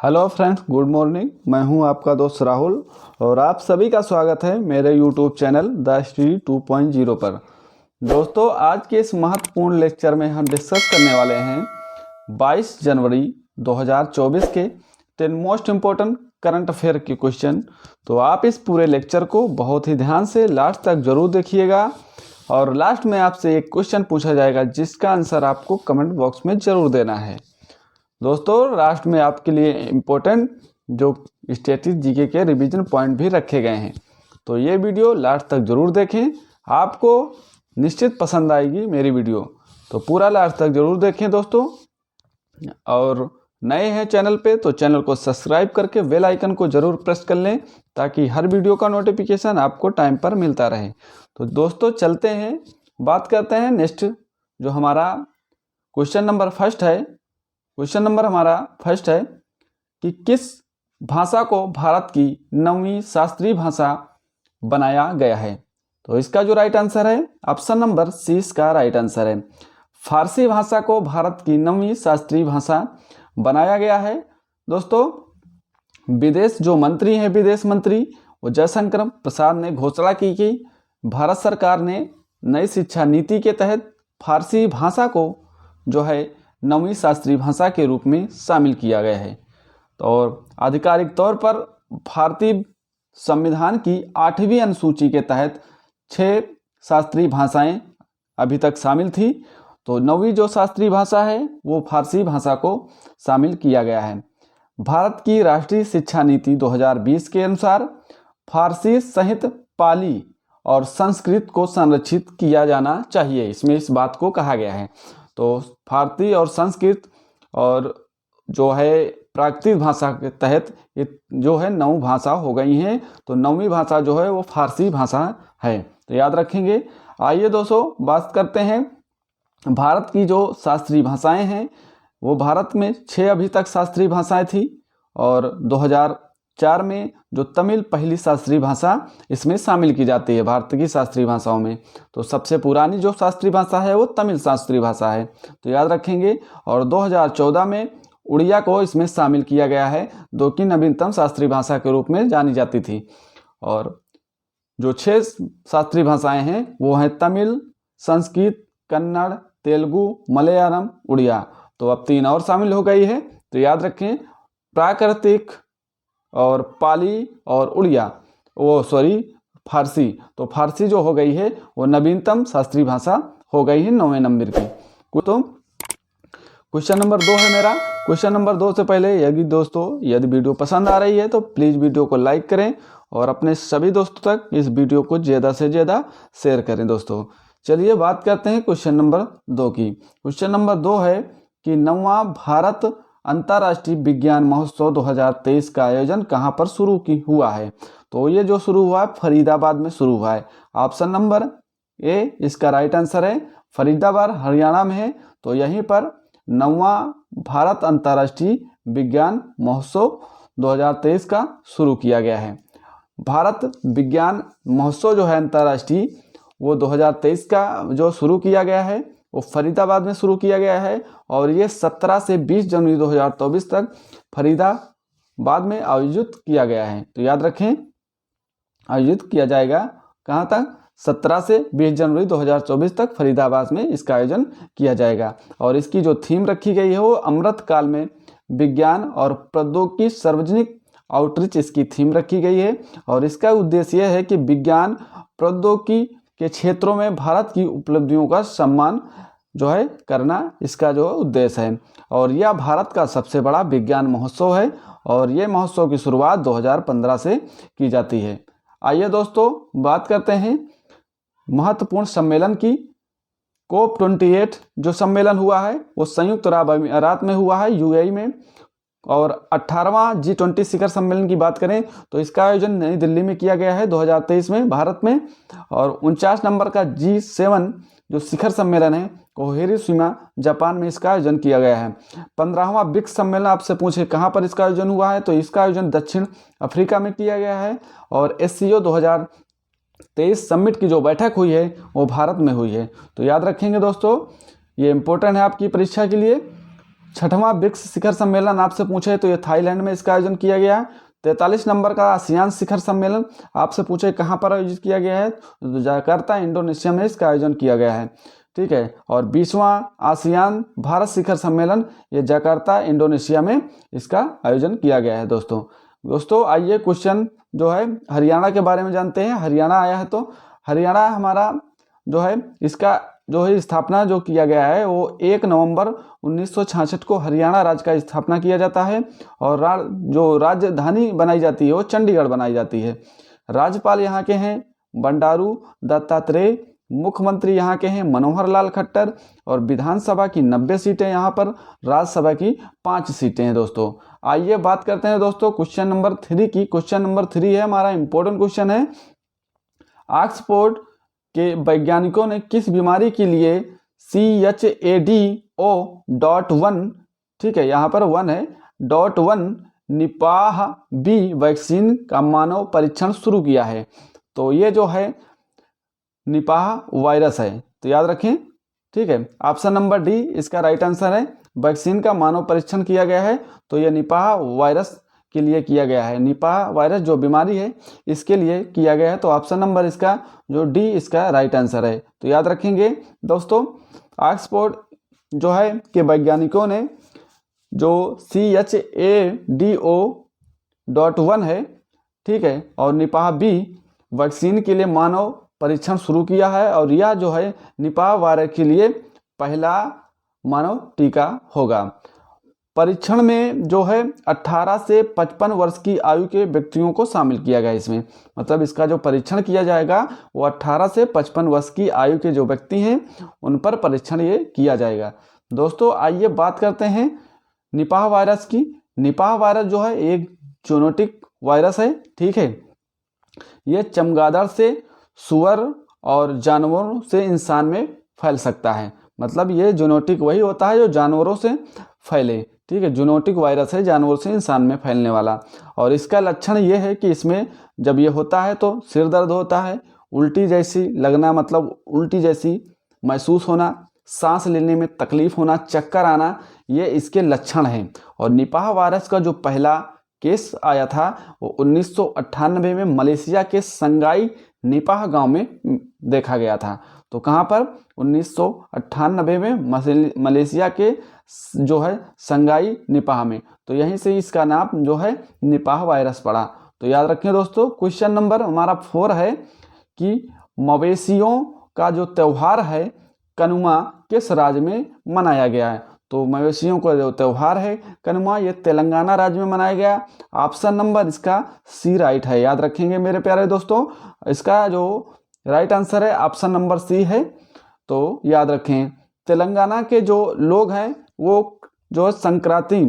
Hello friends, good morning. मैं हूं आपका दोस्त राहुल और आप सभी का स्वागत है मेरे यूट्यूब चैनल द स्टडी 2.0 पर। दोस्तों, आज के इस महत्वपूर्ण लेक्चर में हम डिस्कस करने वाले हैं 22 जनवरी 2024 के 10 मोस्ट इम्पोर्टेंट करंट अफेयर के क्वेश्चन। तो आप इस पूरे लेक्चर को बहुत ही ध्यान से लास्ट तक जरूर देखिएगा और लास्ट में आपसे एक क्वेश्चन पूछा जाएगा जिसका आंसर आपको कमेंट बॉक्स में ज़रूर देना है। दोस्तों, लास्ट में आपके लिए इम्पोर्टेंट जो स्टैटिक जीके के रिवीजन पॉइंट भी रखे गए हैं, तो ये वीडियो लास्ट तक ज़रूर देखें। आपको निश्चित पसंद आएगी मेरी वीडियो, तो पूरा लास्ट तक ज़रूर देखें दोस्तों। और नए हैं चैनल पे तो चैनल को सब्सक्राइब करके बेल आइकन को ज़रूर प्रेस कर लें ताकि हर वीडियो का नोटिफिकेशन आपको टाइम पर मिलता रहे। तो दोस्तों, चलते हैं, बात करते हैं नेक्स्ट जो हमारा क्वेश्चन नंबर फर्स्ट है। क्वेश्चन नंबर हमारा फर्स्ट है कि किस भाषा को भारत की 9वीं शास्त्रीय भाषा बनाया गया है। तो इसका जो राइट आंसर है ऑप्शन नंबर सी इसका राइट आंसर है। फारसी भाषा को भारत की 9वीं शास्त्रीय भाषा बनाया गया है। दोस्तों, विदेश मंत्री वो जयशंकर प्रसाद ने घोषणा की कि भारत सरकार ने नई शिक्षा नीति के तहत फारसी भाषा को जो है 9वीं शास्त्रीय भाषा के रूप में शामिल किया गया है। तो और आधिकारिक तौर पर भारतीय संविधान की 8वीं अनुसूची के तहत 6 शास्त्रीय भाषाएं अभी तक शामिल थी। तो 9वीं जो शास्त्रीय भाषा है वो फारसी भाषा को शामिल किया गया है। भारत की राष्ट्रीय शिक्षा नीति 2020 के अनुसार फारसी सहित पाली और संस्कृत को संरक्षित किया जाना चाहिए, इसमें इस बात को कहा गया है। तो फारसी और संस्कृत और जो है प्राकृतिक भाषा के तहत ये जो है 9 भाषा हो गई हैं। तो 9वीं भाषा जो है वो फारसी भाषा है, तो याद रखेंगे। आइए दोस्तों, बात करते हैं भारत की जो शास्त्रीय भाषाएं हैं। वो भारत में 6 अभी तक शास्त्रीय भाषाएं थी और 2004 में जो तमिल पहली शास्त्रीय भाषा इसमें शामिल की जाती है भारत की शास्त्रीय भाषाओं में। तो सबसे पुरानी जो शास्त्रीय भाषा है वो तमिल शास्त्रीय भाषा है, तो याद रखेंगे। और 2014 में उड़िया को इसमें शामिल किया गया है, जो कि नवीनतम शास्त्रीय भाषा के रूप में जानी जाती थी। और जो 6 शास्त्रीय भाषाएं हैं वो हैं तमिल, संस्कृत, कन्नड़, तेलुगु, मलयालम, उड़िया। तो अब 3 और शामिल हो गई है, तो याद रखें प्राकृतिक और पाली और उड़िया फारसी। तो फारसी जो हो गई है वो नवीनतम शास्त्रीय भाषा हो गई है 9वें नंबर की। तो क्वेश्चन नंबर 2 है मेरा। क्वेश्चन नंबर 2 से पहले यदि वीडियो पसंद आ रही है तो प्लीज़ वीडियो को लाइक करें और अपने सभी दोस्तों तक इस वीडियो को ज़्यादा से ज़्यादा शेयर करें। दोस्तों, चलिए बात करते हैं क्वेश्चन नंबर 2 की। क्वेश्चन नंबर 2 है कि 9वां भारत अंतर्राष्ट्रीय विज्ञान महोत्सव 2023 का आयोजन कहाँ पर हुआ है। तो ये जो शुरू हुआ है फरीदाबाद में शुरू हुआ है। ऑप्शन नंबर ए इसका राइट आंसर है। फरीदाबाद हरियाणा में है। तो यहीं पर 9वां भारत अंतर्राष्ट्रीय विज्ञान महोत्सव 2023 का शुरू किया गया है। भारत विज्ञान महोत्सव जो है अंतर्राष्ट्रीय वो 2023 का जो शुरू किया गया है वो फरीदाबाद में शुरू किया गया है और ये 17 से 20 जनवरी 2024 तक फरीदाबाद में आयोजित किया गया है। तो याद रखें, आयोजित किया जाएगा कहाँ तक, 17 से 20 जनवरी 2024 तक फरीदाबाद में इसका आयोजन किया जाएगा। और इसकी जो थीम रखी गई है वो अमृत काल में विज्ञान और प्रौद्योगिकी सार्वजनिक आउटरीच इसकी थीम रखी गई है। और इसका उद्देश्य यह है कि विज्ञान प्रौद्योगिकी के क्षेत्रों में भारत की उपलब्धियों का सम्मान जो है करना इसका जो उद्देश्य है। और यह भारत का सबसे बड़ा विज्ञान महोत्सव है और ये महोत्सव की शुरुआत 2015 से की जाती है। आइए दोस्तों, बात करते हैं महत्वपूर्ण सम्मेलन की। COP28 जो सम्मेलन हुआ है वो संयुक्त अरब अमीरात में हुआ है, यूएई में। और 18वां G20 शिखर सम्मेलन की बात करें तो इसका आयोजन नई दिल्ली में किया गया है 2023 में भारत में। और 49 नंबर का G7 जो शिखर सम्मेलन है वो हिरोशिमा जापान में इसका आयोजन किया गया है। 15वां ब्रिक्स सम्मेलन आपसे पूछे कहाँ पर इसका आयोजन हुआ है, तो इसका आयोजन दक्षिण अफ्रीका में किया गया है। और SCO 2023 समिट की जो बैठक हुई है वो भारत में हुई है। तो याद रखेंगे दोस्तों, ये इम्पोर्टेंट है आपकी परीक्षा के लिए। छठवां ब्रिक्स शिखर सम्मेलन आपसे पूछे तो ये थाईलैंड में इसका आयोजन किया गया है। 43 नंबर का आसियान शिखर सम्मेलन आपसे पूछे कहाँ पर आयोजित किया गया है, तो जकार्ता इंडोनेशिया में इसका आयोजन किया गया है। ठीक है, और 20वां आसियान भारत शिखर सम्मेलन ये जकार्ता इंडोनेशिया में इसका आयोजन किया गया है। दोस्तों आइए क्वेश्चन जो है हरियाणा के बारे में जानते हैं। हरियाणा आया है तो हरियाणा हमारा जो है इसका जो है स्थापना जो किया गया है वो 1 नवंबर 1966 को हरियाणा राज्य का स्थापना किया जाता है और जो राजधानी बनाई जाती है वो चंडीगढ़ बनाई जाती है। राज्यपाल यहाँ के हैं बंडारू दत्तात्रेय, मुख्यमंत्री यहाँ के हैं मनोहर लाल खट्टर और विधानसभा की 90 सीटें यहाँ पर, राज्यसभा की 5 सीटें हैं। दोस्तों आइए बात करते हैं दोस्तों क्वेश्चन नंबर 3 की। क्वेश्चन नंबर 3 है हमारा इंपॉर्टेंट क्वेश्चन है। ऑक्सफोर्ड के वैज्ञानिकों ने किस बीमारी के लिए CHADO.1, ठीक है यहाँ पर 1 है, .1 निपाह बी वैक्सीन का मानव परीक्षण शुरू किया है। तो ये जो है निपाह वायरस है, तो याद रखें। ठीक है, ऑप्शन नंबर डी इसका राइट आंसर है। वैक्सीन का मानव परीक्षण किया गया है तो यह निपाह वायरस के लिए किया गया है। निपाह वायरस जो बीमारी है इसके लिए किया गया है, तो ऑप्शन नंबर इसका जो डी इसका राइट आंसर है। तो याद रखेंगे दोस्तों, ऑक्सफोर्ड जो है के वैज्ञानिकों ने जो CHADO.1 है, ठीक है, और निपाह बी वैक्सीन के लिए मानव परीक्षण शुरू किया है और यह जो है निपाह वायरस के लिए पहला मानव टीका होगा। परीक्षण में जो है 18 से 55 वर्ष की आयु के व्यक्तियों को शामिल किया गया इसमें, मतलब इसका जो परीक्षण किया जाएगा वो 18 से 55 वर्ष की आयु के जो व्यक्ति हैं उन पर परीक्षण ये किया जाएगा। दोस्तों आइए बात करते हैं निपाह वायरस की। निपाह वायरस जो है एक जूनोटिक वायरस है, ठीक है। ये चमगादड़ से सुअर और जानवरों से इंसान में फैल सकता है, मतलब ये जूनोटिक वही होता है जो जानवरों से फैले, ठीक है। जूनोटिक वायरस है जानवर से इंसान में फैलने वाला। और इसका लक्षण ये है कि इसमें जब ये होता है तो सिर दर्द होता है, उल्टी जैसी लगना, मतलब उल्टी जैसी महसूस होना, सांस लेने में तकलीफ होना, चक्कर आना, ये इसके लक्षण हैं। और निपाह वायरस का जो पहला केस आया था वो 1998 में मलेशिया के संगाई निपाह गांव में देखा गया था। तो कहाँ पर 1998 में मलेशिया के जो है संगाई निपाह में, तो यहीं से इसका नाम जो है निपाह वायरस पड़ा। तो याद रखें दोस्तों, क्वेश्चन नंबर हमारा 4 है कि मवेशियों का जो त्यौहार है कनुमा किस राज्य में मनाया गया है। तो मवेशियों का जो त्यौहार है कनुमा ये तेलंगाना राज्य में मनाया गया। ऑप्शन नंबर इसका सी राइट है, याद रखेंगे मेरे प्यारे दोस्तों। इसका जो राइट आंसर है ऑप्शन नंबर सी है। तो याद रखें, तेलंगाना के जो लोग हैं वो जो है संक्रांति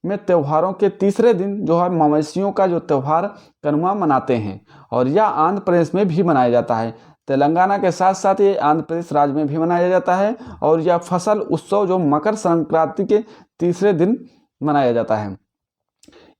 में त्योहारों के तीसरे दिन जो है मवेशियों का जो त्यौहार कनुमा मनाते हैं और यह आंध्र प्रदेश में भी मनाया जाता है। तेलंगाना के साथ साथ ये आंध्र प्रदेश राज्य में भी मनाया जाता है और यह फसल उत्सव जो मकर संक्रांति के तीसरे दिन मनाया जाता है।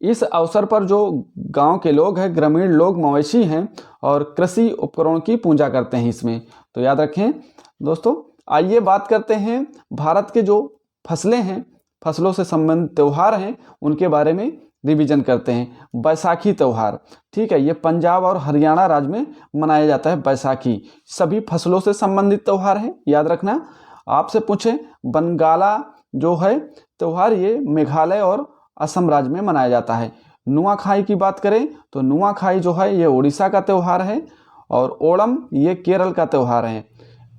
इस अवसर पर जो गांव के लोग हैं, ग्रामीण लोग मवेशी हैं और कृषि उपकरणों की पूजा करते हैं इसमें। तो याद रखें दोस्तों। आइए बात करते हैं भारत के जो फसलें हैं, फसलों से संबंधित त्यौहार हैं, उनके बारे में रिवीजन करते हैं। बैसाखी त्यौहार, ठीक है, ये पंजाब और हरियाणा राज्य में मनाया जाता है। बैसाखी सभी फसलों से संबंधित त्यौहार है, याद रखना। आपसे पूछे बनगाला जो है त्यौहार ये मेघालय और असम राज्य में मनाया जाता है। नुआखाई की बात करें तो नुआखाई जो है ये उड़ीसा का त्यौहार है और ओणम ये केरल का त्यौहार है।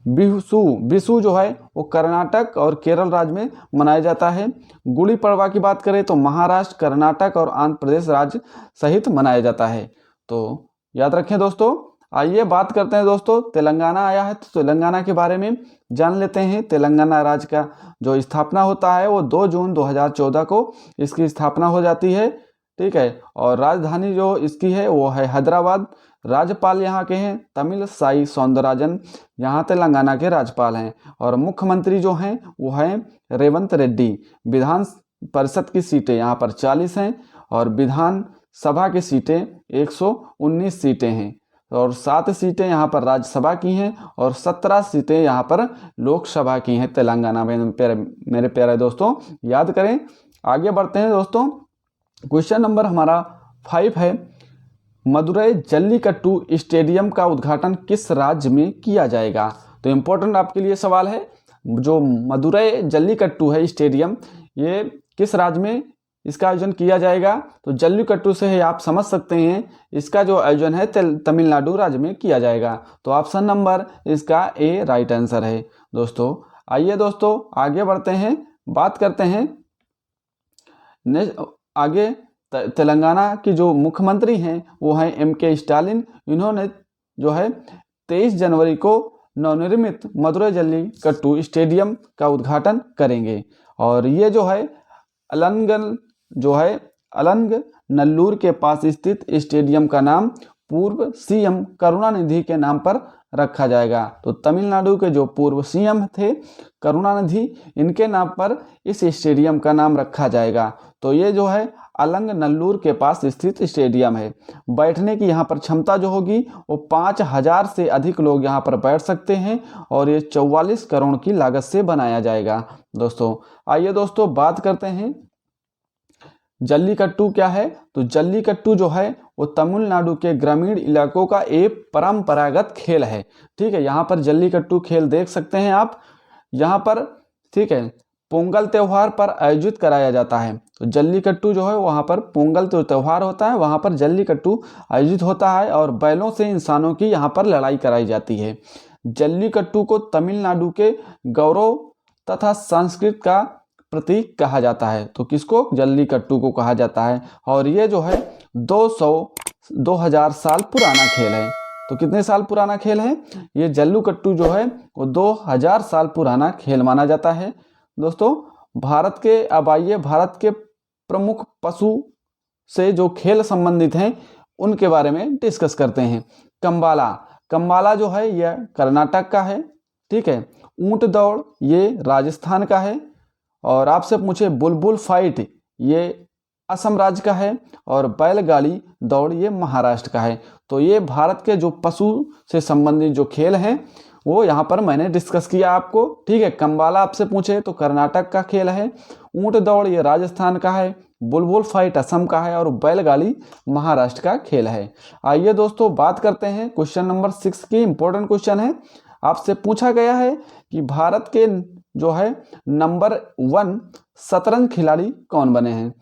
बिशु जो है वो कर्नाटक और केरल राज्य में मनाया जाता है। गुड़ी पड़वा की बात करें तो महाराष्ट्र, कर्नाटक और आंध्र प्रदेश राज्य सहित मनाया जाता है। तो याद रखें दोस्तों। आइए बात करते हैं दोस्तों, तेलंगाना आया है तो तेलंगाना के बारे में जान लेते हैं। तेलंगाना राज्य का जो स्थापना होता है वो 2 जून 2014 को इसकी स्थापना हो जाती है, ठीक है। और राजधानी जो इसकी है वो है हैदराबाद। राज्यपाल यहाँ के हैं तमिल साई सौंदरराजन, यहाँ तेलंगाना के राज्यपाल हैं। और मुख्यमंत्री जो हैं वो हैं रेवंत रेड्डी। विधान परिषद की सीटें यहाँ पर 40 हैं और विधान सभा की सीटें 119 सीटें हैं। और 7 सीटें यहाँ पर राज्यसभा की हैं और 17 सीटें यहाँ पर लोकसभा की हैं तेलंगाना में। मेरे प्यारे दोस्तों याद करें। आगे बढ़ते हैं दोस्तों। क्वेश्चन नंबर हमारा 5 है, मदुरई जल्लीकट्टू स्टेडियम का उद्घाटन किस राज्य में किया जाएगा? तो इम्पोर्टेंट आपके लिए सवाल है, जो मदुरई जल्लीकट्टू है स्टेडियम, ये किस राज्य में इसका आयोजन किया जाएगा? तो जल्लीकट्टू से ही आप समझ सकते हैं इसका जो आयोजन है तमिलनाडु राज्य में किया जाएगा। तो ऑप्शन नंबर इसका ए राइट आंसर है दोस्तों। आइए दोस्तों आगे बढ़ते हैं, बात करते हैं आगे। तेलंगाना की जो मुख्यमंत्री हैं वो हैं M.K. स्टालिन। इन्होंने जो है 23 जनवरी को नवनिर्मित मदुरई जल्लीकट्टू स्टेडियम का उद्घाटन करेंगे। और ये जो है अलंगनल्लूर के पास स्थित स्टेडियम का नाम पूर्व CM करुणानिधि के नाम पर रखा जाएगा। तो तमिलनाडु के जो पूर्व CM थे करुणानिधि, इनके नाम पर इस स्टेडियम का नाम रखा जाएगा। तो ये जो है अलंगनल्लूर के पास स्थित स्टेडियम है। बैठने की यहाँ पर क्षमता जो होगी वो 5000 से अधिक लोग यहाँ पर बैठ सकते हैं और ये 44 करोड़ की लागत से बनाया जाएगा दोस्तों। आइए दोस्तों बात करते हैं जल्लीकट्टू क्या है। तो जल्लीकट्टू जो है वो तमिलनाडु के ग्रामीण इलाकों का एक परंपरागत खेल है। ठीक है, यहाँ पर जल्लीकट्टू खेल देख सकते हैं आप यहाँ पर। ठीक है, पोंगल त्यौहार पर आयोजित कराया जाता है। तो जल्लीकट्टू जो है वहाँ पर पोंगल त्यौहार होता है, वहाँ पर जल्लीकट्टू आयोजित होता है और बैलों से इंसानों की यहाँ पर लड़ाई कराई जाती है। जल्लीकट्टू को तमिलनाडु के गौरव तथा संस्कृति का प्रतीक कहा जाता है। तो किसको? जल्लीकट्टू को कहा जाता है। और ये जो है 2000 साल पुराना खेल है। तो कितने साल पुराना खेल है? ये जल्लीकट्टू जो है वो 2000 साल पुराना खेल माना जाता है दोस्तों। भारत के अब आइए भारत के प्रमुख पशु से जो खेल संबंधित हैं उनके बारे में डिस्कस करते हैं। कंबाला जो है यह कर्नाटक का है। ठीक है, ऊंट दौड़ ये राजस्थान का है। और आपसे पूछे बुलबुल फाइट ये असम राज्य का है। और बैलगाड़ी दौड़ ये महाराष्ट्र का है। तो ये भारत के जो पशु से संबंधित जो खेल हैं वो यहाँ पर मैंने डिस्कस किया आपको। ठीक है, कंबाला आपसे पूछे तो कर्नाटक का खेल है, ऊंट दौड़ ये राजस्थान का है, बुलबुल फाइट असम का है और बैलगाड़ी महाराष्ट्र का खेल है। आइए दोस्तों बात करते हैं क्वेश्चन नंबर 6 की। इंपॉर्टेंट क्वेश्चन है, आपसे पूछा गया है कि भारत के जो है नंबर 1 शतरंज खिलाड़ी कौन बने हैं।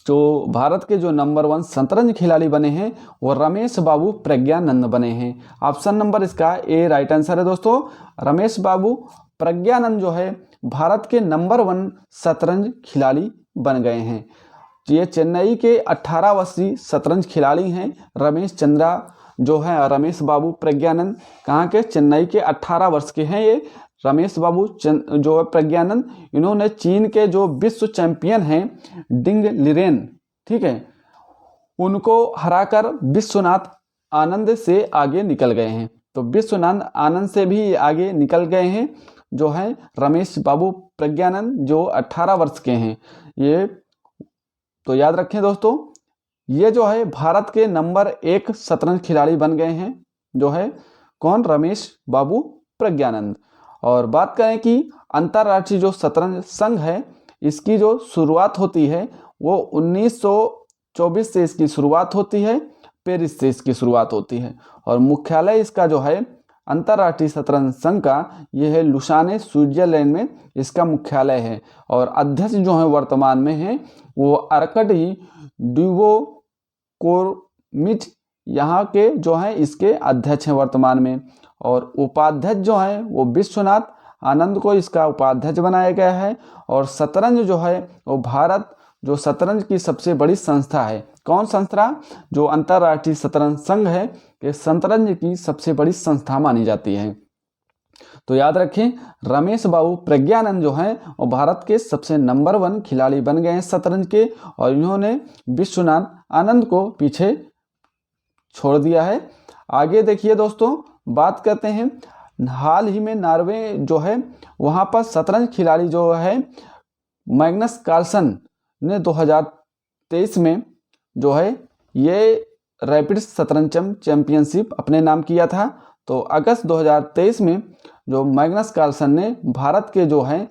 जो भारत के जो नंबर 1 शतरंज खिलाड़ी बने हैं वो रमेश बाबू प्रज्ञानंद बने हैं। ऑप्शन नंबर इसका ए राइट आंसर है दोस्तों। रमेश बाबू प्रज्ञानंद जो है भारत के नंबर 1 शतरंज खिलाड़ी बन गए हैं। ये चेन्नई के 18 वर्षीय शतरंज खिलाड़ी हैं। रमेश बाबू प्रज्ञानंद कहाँ के? चेन्नई के 18 वर्ष के हैं ये रमेश बाबू जो है प्रज्ञानंद। इन्होंने चीन के जो विश्व चैंपियन हैं डिंग लिरेन, ठीक है, उनको हराकर विश्वनाथ आनंद से आगे निकल गए हैं। तो विश्वनाथ आनंद से भी आगे निकल गए हैं जो है रमेश बाबू प्रज्ञानंद जो 18 वर्ष के हैं ये। तो याद रखें दोस्तों, ये जो है भारत के नंबर 1 शतरंज खिलाड़ी बन गए हैं जो है कौन? रमेश बाबू प्रज्ञानंद। और बात करें कि अंतर्राष्ट्रीय जो शतरंज संघ है इसकी जो शुरुआत होती है वो 1924 से इसकी शुरुआत होती है, पेरिस से इसकी शुरुआत होती है। और मुख्यालय इसका जो है अंतर्राष्ट्रीय शतरंज संघ का ये है लुसाने स्विट्जरलैंड में इसका मुख्यालय है। और अध्यक्ष जो है वर्तमान में है वो अर्कडी ड्यूवोकोविच यहाँ के जो है इसके अध्यक्ष हैं वर्तमान में। और उपाध्यक्ष जो है वो विश्वनाथ आनंद को इसका उपाध्यक्ष बनाया गया है। और शतरंज जो है वो भारत जो शतरंज की सबसे बड़ी संस्था है। कौन संस्था? जो अंतर्राष्ट्रीय शतरंज संघ है ये शतरंज की सबसे बड़ी संस्था मानी जाती है। तो याद रखें रमेश बाबू प्रज्ञानंद जो हैं वो भारत के सबसे नंबर 1 खिलाड़ी बन गए हैं शतरंज के। और इन्होंने विश्वनाथ आनंद को पीछे छोड़ दिया है। आगे देखिए दोस्तों, बात करते हैं हाल ही में नॉर्वे जो है वहाँ पर शतरंज खिलाड़ी जो है मैग्नस कार्लसन ने 2023 में जो है ये रैपिड शतरंज चैंपियनशिप अपने नाम किया था। तो अगस्त 2023 में जो मैग्नस कार्लसन ने भारत के जो हैं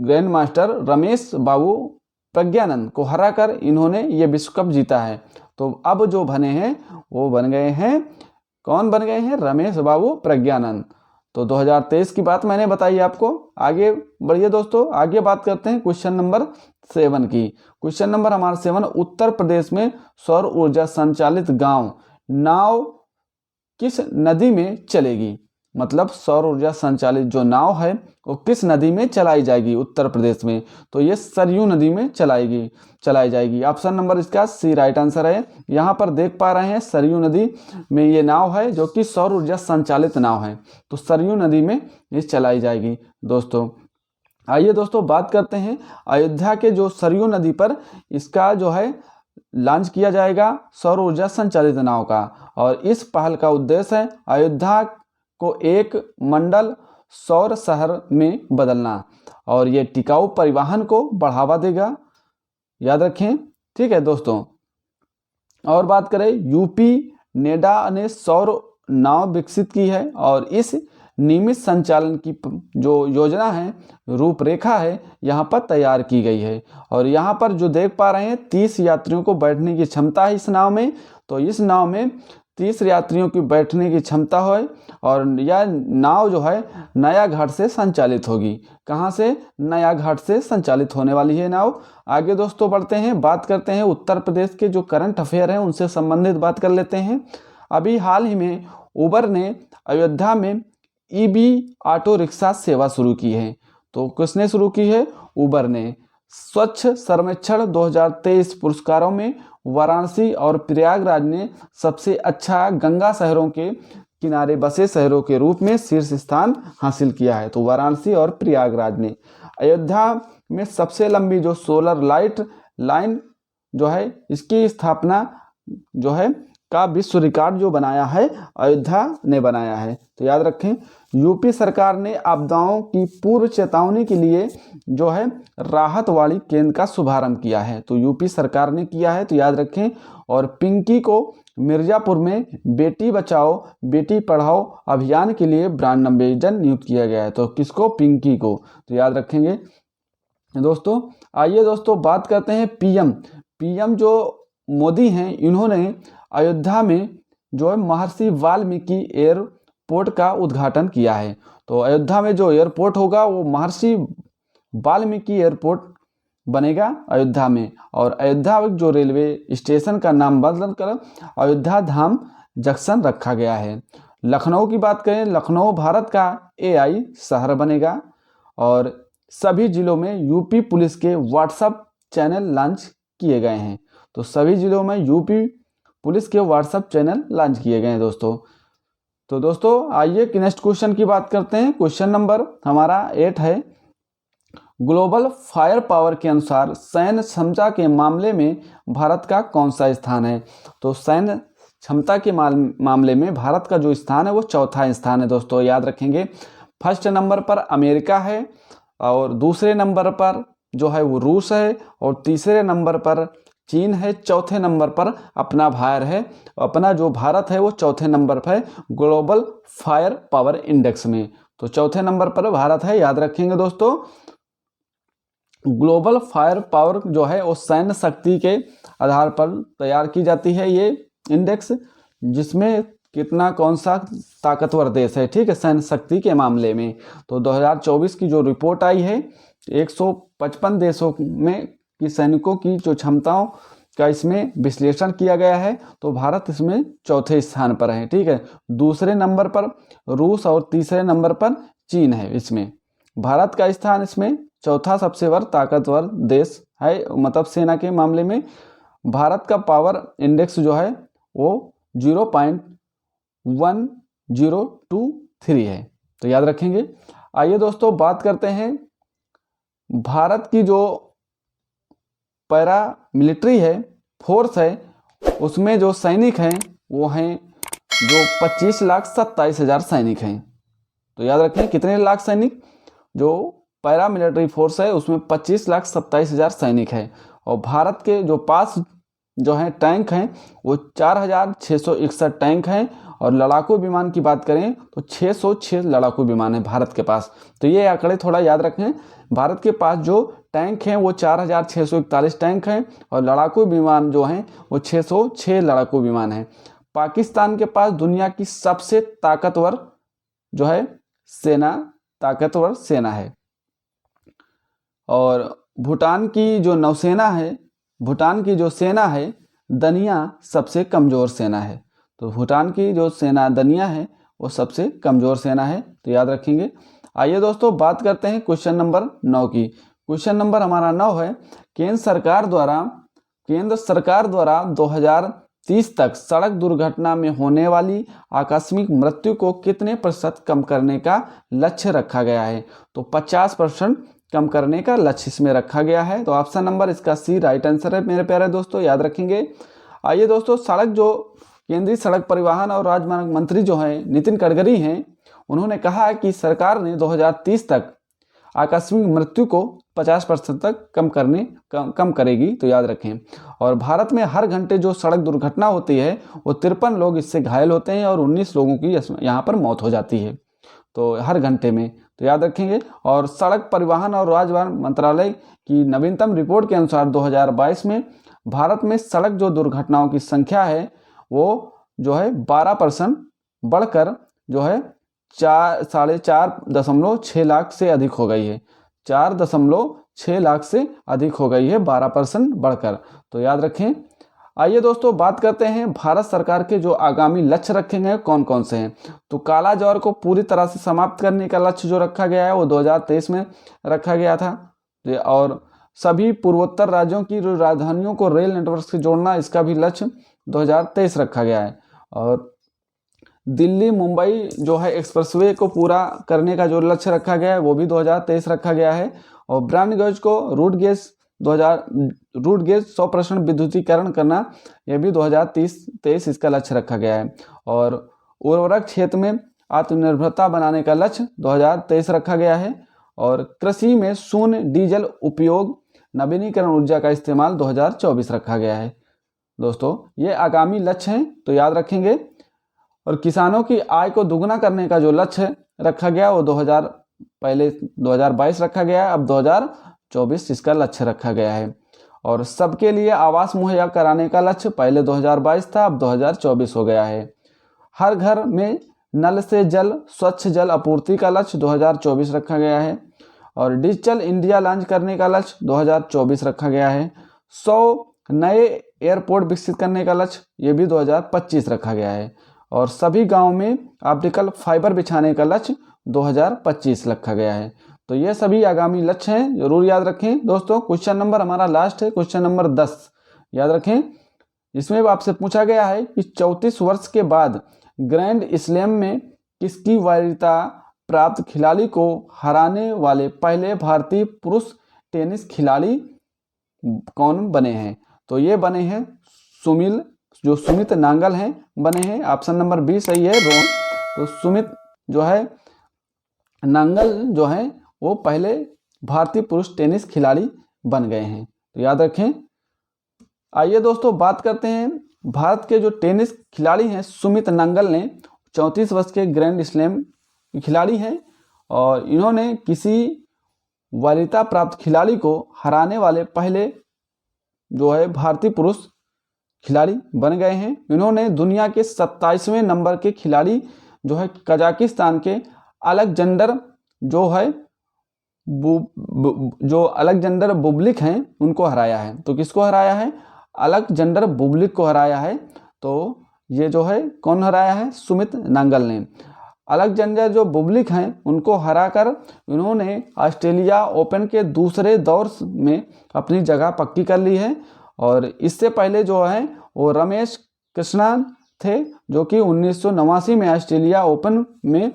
ग्रैंड मास्टर रमेश बाबू प्रज्ञानंद को हराकर इन्होंने ये विश्व कप जीता है। तो अब जो बने हैं वो बन गए हैं, कौन बन गए हैं? रमेश बाबू प्रज्ञानंद। तो 2023 की बात मैंने बताई आपको। आगे बढ़िए दोस्तों, आगे बात करते हैं क्वेश्चन नंबर 7 की। क्वेश्चन नंबर हमारा 7, उत्तर प्रदेश में सौर ऊर्जा संचालित गांव नाव किस नदी में चलेगी? मतलब सौर ऊर्जा संचालित जो नाव है वो किस नदी में चलाई जाएगी उत्तर प्रदेश में? तो ये सरयू नदी में चलाई जाएगी। ऑप्शन नंबर इसका सी राइट आंसर है। यहाँ पर देख पा रहे हैं सरयू नदी में ये नाव है जो कि सौर ऊर्जा संचालित नाव है। तो सरयू नदी में ये चलाई जाएगी दोस्तों। आइए दोस्तों बात करते हैं अयोध्या के जो सरयू नदी पर इसका जो है लॉन्च किया जाएगा सौर ऊर्जा संचालित नाव का। और इस पहल का उद्देश्य है अयोध्या को एक मंडल सौर शहर में बदलना और ये टिकाऊ परिवहन को बढ़ावा देगा, याद रखें। ठीक है दोस्तों। और बात करें, यूपी नेडा ने सौर नाव विकसित की है और इस नियमित संचालन की जो योजना है, रूपरेखा है, यहाँ पर तैयार की गई है। और यहाँ पर जो देख पा रहे हैं 30 यात्रियों को बैठने की क्षमता है इस नाव में। तो इस नाव में 30 यात्रियों की बैठने की क्षमता है और यह नाव जो है नया घाट से संचालित होगी। कहाँ से? नया घाट से संचालित होने वाली है नाव। आगे दोस्तों बढ़ते हैं, बात करते हैं उत्तर प्रदेश के जो करंट अफेयर हैं उनसे संबंधित बात कर लेते हैं। अभी हाल ही में उबर ने अयोध्या में ईबी ऑटो रिक्शा सेवा शुरू की है। तो किसने शुरू की है? उबर ने। स्वच्छ सर्वेक्षण 2023 पुरस्कारों में वाराणसी और प्रयागराज ने सबसे अच्छा गंगा शहरों के किनारे बसे शहरों के रूप में शीर्ष स्थान हासिल किया है। तो वाराणसी और प्रयागराज ने। अयोध्या में सबसे लंबी जो सोलर लाइट लाइन जो है इसकी स्थापना जो है का विश्व रिकॉर्ड जो बनाया है अयोध्या ने बनाया है। तो याद रखें, यूपी सरकार ने आपदाओं की पूर्व चेतावनी के लिए जो है राहत वाली केंद्र का शुभारंभ किया है। तो यूपी सरकार ने किया है, तो याद रखें। और पिंकी को मिर्जापुर में बेटी बचाओ बेटी पढ़ाओ अभियान के लिए ब्रांड एम्बेसडर नियुक्त किया गया है। तो किसको? पिंकी को। तो याद रखेंगे दोस्तों। आइए दोस्तों बात करते हैं पीएम जो मोदी हैं, इन्होंने अयोध्या में जो है महर्षि वाल्मीकि एयरपोर्ट का उद्घाटन किया है। तो अयोध्या में जो एयरपोर्ट होगा वो महर्षि वाल्मीकि एयरपोर्ट बनेगा अयोध्या में। और अयोध्या जो रेलवे स्टेशन का नाम बदल कर अयोध्या धाम जंक्शन रखा गया है। लखनऊ की बात करें, लखनऊ भारत का एआई शहर बनेगा। और सभी जिलों में यूपी पुलिस के व्हाट्सएप चैनल लॉन्च किए गए हैं। तो सभी जिलों में यूपी पुलिस के व्हाट्सएप चैनल लॉन्च किए गए हैं दोस्तों। तो दोस्तों आइए कि नेक्स्ट क्वेश्चन की बात करते हैं। क्वेश्चन नंबर हमारा 8 है, ग्लोबल फायर पावर के अनुसार सैन्य क्षमता के मामले में भारत का कौन सा स्थान है? तो सैन्य क्षमता के मामले में भारत का जो स्थान है वो चौथा स्थान है दोस्तों, याद रखेंगे। फर्स्ट नंबर पर अमेरिका है और दूसरे नंबर पर जो है वो रूस है और तीसरे नंबर पर चीन है, चौथे नंबर पर अपना भारत है। अपना जो भारत है वो चौथे नंबर पर है ग्लोबल फायर पावर इंडेक्स में। तो चौथे नंबर पर भारत है, याद रखेंगे दोस्तों। ग्लोबल फायर पावर जो है वो सैन्य शक्ति के आधार पर तैयार की जाती है ये इंडेक्स, जिसमें कितना कौन सा ताकतवर देश है, ठीक है, सैन्य शक्ति के मामले में। तो 2024 की जो रिपोर्ट आई है 155 देशों में कि सैनिकों की जो क्षमताओं का इसमें विश्लेषण किया गया है। तो भारत इसमें चौथे स्थान पर है, ठीक है। दूसरे नंबर पर रूस और तीसरे नंबर पर चीन है। इसमें भारत का स्थान इसमें चौथा सबसे बड़ा ताकतवर देश है, मतलब सेना के मामले में भारत का पावर इंडेक्स जो है वो 0.1023 है। तो याद रखेंगे। आइए दोस्तों बात करते हैं भारत की जो पैरा मिलिट्री है, फोर्स है, उसमें जो सैनिक हैं वो हैं जो 25,27,000 सैनिक हैं। तो याद रखें कितने लाख सैनिक, जो पैरा मिलिट्री फोर्स है उसमें 25,27,000 सैनिक है। और भारत के जो पास जो हैं टैंक हैं वो 4661 टैंक हैं, और लड़ाकू विमान की बात करें तो 606 लड़ाकू विमान है भारत के पास। तो ये आंकड़े थोड़ा याद रखें, भारत के पास जो टैंक हैं वो 4641 टैंक हैं, और लड़ाकू विमान जो हैं वो 606 लड़ाकू विमान हैं। पाकिस्तान के पास दुनिया की सबसे ताकतवर जो है ताकतवर सेना है। और भूटान की जो नौसेना है, भूटान की जो सेना है दनिया सबसे कमज़ोर सेना है। तो भूटान की जो सेना दनिया है वो सबसे कमज़ोर सेना है, तो याद रखेंगे। आइए दोस्तों बात करते हैं क्वेश्चन नंबर 9 की। क्वेश्चन नंबर हमारा 9 है, केंद्र सरकार द्वारा 2030 तक सड़क दुर्घटना में होने वाली आकस्मिक मृत्यु को कितने प्रतिशत कम करने का लक्ष्य रखा गया है? तो 50% कम करने का लक्ष्य इसमें रखा गया है। तो ऑप्शन नंबर इसका सी राइट आंसर है मेरे प्यारे दोस्तों, याद रखेंगे। आइए दोस्तों, केंद्रीय सड़क परिवहन और राजमार्ग मंत्री जो हैं नितिन गडकरी हैं, उन्होंने कहा है कि सरकार ने 2030 तक आकस्मिक मृत्यु को 50% तक कम करेगी, तो याद रखें। और भारत में हर घंटे जो सड़क दुर्घटना होती है वो 53 लोग इससे घायल होते हैं और 19 लोगों की यहाँ पर मौत हो जाती है, तो हर घंटे में, तो याद रखेंगे। और सड़क परिवहन और राजमार्ग मंत्रालय की नवीनतम रिपोर्ट के अनुसार 2022 में भारत में सड़क जो दुर्घटनाओं की संख्या है वो जो है 12% बढ़कर जो है 4.6 लाख से अधिक हो गई है। 4.6 लाख से अधिक हो गई है, 12% बढ़कर, तो याद रखें। आइए दोस्तों बात करते हैं भारत सरकार के जो आगामी लक्ष्य रखे गए कौन कौन से हैं। तो काला ज्वार को पूरी तरह से समाप्त करने का लक्ष्य जो रखा गया है वो 2023 में रखा गया था। और सभी पूर्वोत्तर राज्यों की राजधानियों को रेल नेटवर्क से जोड़ना, इसका भी लक्ष्य 2023 रखा गया है। और दिल्ली मुंबई जो है एक्सप्रेसवे को पूरा करने का जो लक्ष्य रखा गया है वो भी 2023 रखा गया है। और ब्रांडगंज को रूट गेज 100% विद्युतीकरण करना, यह भी 2023 इसका लक्ष्य रखा गया है। और उर्वरक क्षेत्र में आत्मनिर्भरता बनाने का लक्ष्य 2023 रखा गया है। और कृषि में शून्य डीजल उपयोग, नवीनीकरण ऊर्जा का इस्तेमाल 2024 रखा गया है। दोस्तों ये आगामी लक्ष्य हैं, तो याद रखेंगे। और किसानों की आय को दुगना करने का जो लक्ष्य रखा गया वो 2022 रखा गया है, अब 2024 इसका लक्ष्य रखा गया है। और सबके लिए आवास मुहैया कराने का लक्ष्य पहले 2022 था, अब 2024 हो गया है। हर घर में नल से जल, स्वच्छ जल आपूर्ति का लक्ष्य 2024 रखा गया है। और डिजिटल इंडिया लॉन्च करने का लक्ष्य 2024 रखा गया है। 100 नए एयरपोर्ट विकसित करने का लक्ष्य ये भी 2025 रखा गया है। और सभी गाँव में ऑप्टिकल फाइबर बिछाने का लक्ष्य 2025 रखा गया है। तो ये सभी आगामी लक्ष्य हैं, जरूर याद रखें दोस्तों। क्वेश्चन नंबर हमारा लास्ट है, क्वेश्चन नंबर 10, याद रखें। इसमें आपसे पूछा गया है कि 34 वर्ष के बाद ग्रैंड स्लैम में किसकी वरीयता प्राप्त खिलाड़ी को हराने वाले पहले भारतीय पुरुष टेनिस खिलाड़ी कौन बने हैं? तो ये बने हैं सुमित नांगल हैं, बने हैं। ऑप्शन नंबर बी सही है, रोहन। तो सुमित जो है नांगल जो है वो पहले भारतीय पुरुष टेनिस खिलाड़ी बन गए हैं, तो याद रखें। आइए दोस्तों बात करते हैं भारत के जो टेनिस खिलाड़ी हैं, सुमित नांगल ने 34 वर्ष के ग्रैंड स्लैम खिलाड़ी हैं और इन्होंने किसी वरीयता प्राप्त खिलाड़ी को हराने वाले पहले जो है भारतीय पुरुष खिलाड़ी बन गए हैं। इन्होंने दुनिया के 27वें नंबर के खिलाड़ी जो है कजाकिस्तान के अलेक्जेंडर बुबलिक हैं उनको हराया है। तो किसको हराया है? अलेक्जेंडर बुबलिक को हराया है। तो ये जो है कौन हराया है? सुमित नांगल ने। अलेक्जेंडर जो बुबलिक हैं उनको हराकर इन्होंने ऑस्ट्रेलिया ओपन के दूसरे दौर में अपनी जगह पक्की कर ली है। और इससे पहले जो है वो रमेश कृष्णन थे जो कि 1989 में ऑस्ट्रेलिया ओपन में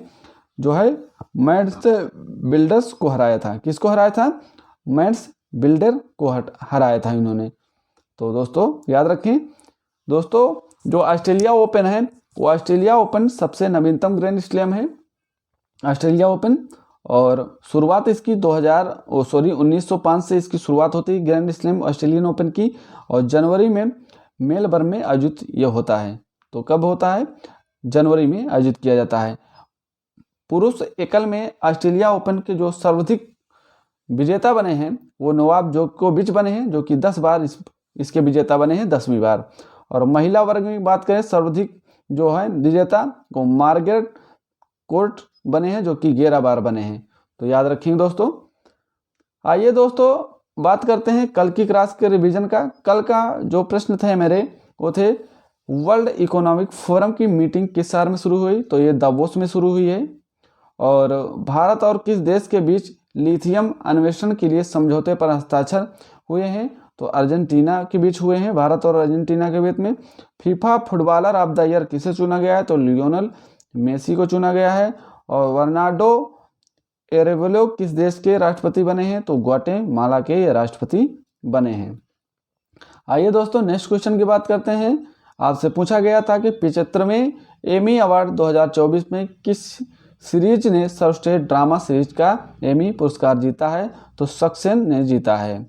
जो है मैट्स बिल्डर्स को हराया था। किसको हराया था? मैट्स बिल्डर को हराया था इन्होंने। तो दोस्तों याद रखें। दोस्तों जो ऑस्ट्रेलिया ओपन है वो ऑस्ट्रेलिया ओपन सबसे नवीनतम ग्रैंड स्लैम है ऑस्ट्रेलिया ओपन। और शुरुआत इसकी 1905 से इसकी शुरुआत होती है ग्रैंड स्लैम ऑस्ट्रेलियन ओपन की। और जनवरी में मेलबर्न में आयोजित ये होता है। तो कब होता है? जनवरी में आयोजित किया जाता है। पुरुष एकल में ऑस्ट्रेलिया ओपन के जो सर्वाधिक विजेता बने हैं वो नोवाक जोकोविच बने हैं, जो कि 10 बार इसके विजेता बने हैं, 10वीं बार। और महिला वर्ग में बात करें, सर्वाधिक जो है विजेता वो मार्गरेट कोर्ट बने हैं, जो कि 11 बार बने हैं। तो याद रखेंगे दोस्तों। आइए दोस्तों बात करते हैं कल की क्लास के रिवीजन का। कल का जो प्रश्न थे मेरे वो थे, वर्ल्ड इकोनॉमिक फोरम की मीटिंग किस शहर में शुरू हुई? तो ये दावोस में शुरू हुई है। और भारत और किस देश के बीच लिथियम अन्वेषण के लिए समझौते पर हस्ताक्षर हुए हैं? तो अर्जेंटीना के बीच हुए हैं, भारत और अर्जेंटीना के बीच में। FIFA footballer of the year किसे चुना गया है? तो लियोनेल मेसी को चुना गया है। और बर्नार्डो एरेवलो किस देश के राष्ट्रपति बने हैं? तो ग्वाटेमाला के ये राष्ट्रपति बने हैं। आइए दोस्तों नेक्स्ट क्वेश्चन की बात करते हैं। आपसे पूछा गया था कि 75वें एमी अवार्ड 2024 में किस सीरीज ने सर्वश्रेष्ठ ड्रामा सीरीज का एमी पुरस्कार जीता है? तो सक्सेन ने जीता है।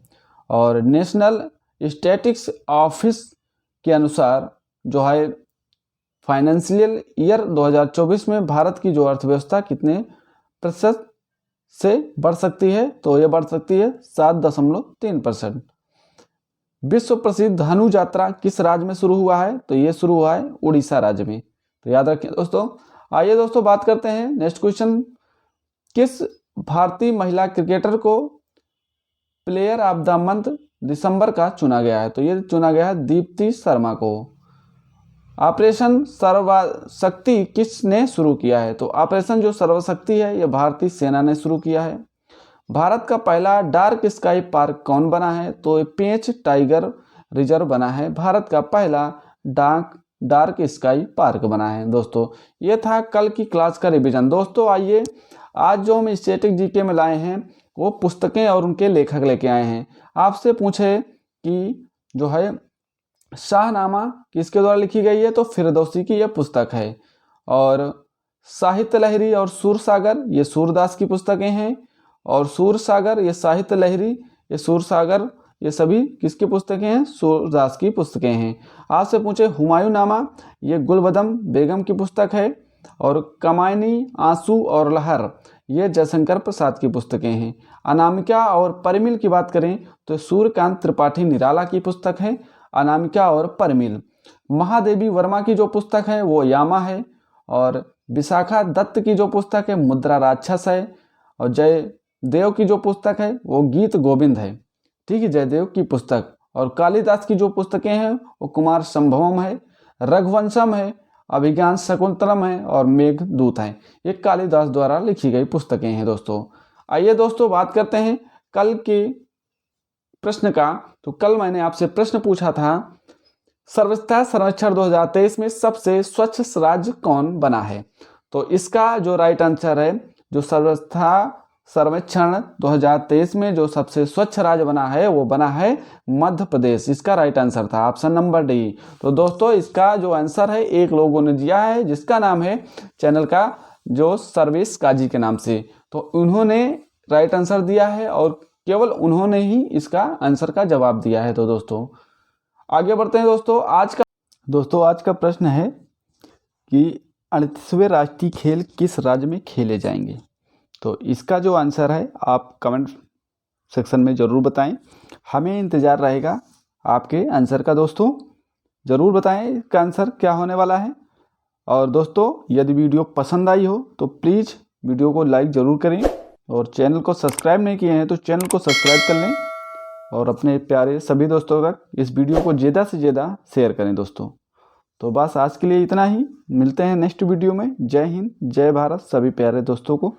और नेशनल स्टैटिस्टिक्स ऑफिस के अनुसार जो है फाइनेंशियल ईयर 2024 में भारत की जो अर्थव्यवस्था कितने प्रतिशत से बढ़ सकती है? तो ये बढ़ सकती है 7.3%। विश्व प्रसिद्ध धनु यात्रा किस राज्य में शुरू हुआ है? तो ये शुरू हुआ है उड़ीसा राज्य में। तो याद रखें दोस्तों। आइए दोस्तों बात करते हैं नेक्स्ट क्वेश्चन, किस भारतीय महिला क्रिकेटर को प्लेयर ऑफ द मंथ दिसंबर का चुना गया है? तो ये चुना गया है दीप्ति शर्मा को। ऑपरेशन सर्वशक्ति किसने शुरू किया है? तो ऑपरेशन जो सर्वशक्ति है ये भारतीय सेना ने शुरू किया है। भारत का पहला डार्क स्काई पार्क कौन बना है? तो पेंच टाइगर रिजर्व बना है, भारत का पहला डार्क स्काई पार्क बना है। दोस्तों ये था कल की क्लास का रिवीजन। दोस्तों आइए आज जो हम स्टैटिक जीके में लाए हैं वो पुस्तकें और उनके लेखक लेके आए हैं। आपसे पूछे कि जो है शाहनामा किसके द्वारा लिखी गई है? तो फिरदौसी की यह पुस्तक है। और साहित्य लहरी और सूरसागर ये सूरदास की पुस्तकें हैं। और सूरसागर ये साहित्य लहरी, ये सूरसागर, ये सभी किसकी पुस्तकें हैं? सूरदास की पुस्तकें हैं। आपसे पूछे हुमायूं नामा ये गुलबदम बेगम की पुस्तक है। और कमायनी, आंसू और लहर ये जयशंकर प्रसाद की पुस्तकें हैं। अनामिका और परिमिल की बात करें तो सूर्यकांत त्रिपाठी निराला की पुस्तक है अनामिका और परिमिल। महादेवी वर्मा की जो पुस्तक है वो यामा है। और विशाखा दत्त की जो पुस्तक है मुद्रा राक्षस है। और जयदेव की जो पुस्तक है वो गीत गोविंद है, ठीक है, जयदेव की पुस्तक। और कालिदास की जो पुस्तकें हैं वो कुमार संभवम है, रघुवंशम है, अभिज्ञान शकुंतलम है और मेघदूत है। ये कालिदास द्वारा लिखी गई पुस्तकें हैं दोस्तों। आइए दोस्तों बात करते हैं कल के प्रश्न का। तो कल मैंने आपसे प्रश्न पूछा था, सर्वश्रेष्ठ सर्वेक्षण 2023 में सबसे स्वच्छ राज्य कौन बना है? तो इसका जो राइट आंसर है, जो सर्वश्रेष्ठ सर्वेक्षण 2023 में जो सबसे स्वच्छ राज्य बना है वो बना है मध्य प्रदेश। इसका राइट आंसर था ऑप्शन नंबर डी। तो दोस्तों इसका जो आंसर है एक लोगों ने दिया है जिसका नाम है चैनल का जो सर्विस काजी के नाम से। तो उन्होंने राइट आंसर दिया है और केवल उन्होंने ही इसका आंसर का जवाब दिया है। तो दोस्तों आगे बढ़ते हैं। दोस्तों आज का प्रश्न है कि 38वें राष्ट्रीय खेल किस राज्य में खेले जाएंगे? तो इसका जो आंसर है आप कमेंट सेक्शन में ज़रूर बताएं, हमें इंतज़ार रहेगा आपके आंसर का। दोस्तों ज़रूर बताएं इसका आंसर क्या होने वाला है। और दोस्तों यदि वीडियो पसंद आई हो तो प्लीज़ वीडियो को लाइक ज़रूर करें और चैनल को सब्सक्राइब नहीं किए हैं तो चैनल को सब्सक्राइब कर लें और अपने प्यारे सभी दोस्तों तक इस वीडियो को ज़्यादा से ज़्यादा शेयर करें। दोस्तों तो बस आज के लिए इतना ही, मिलते हैं नेक्स्ट वीडियो में। जय हिंद, जय भारत सभी प्यारे दोस्तों को।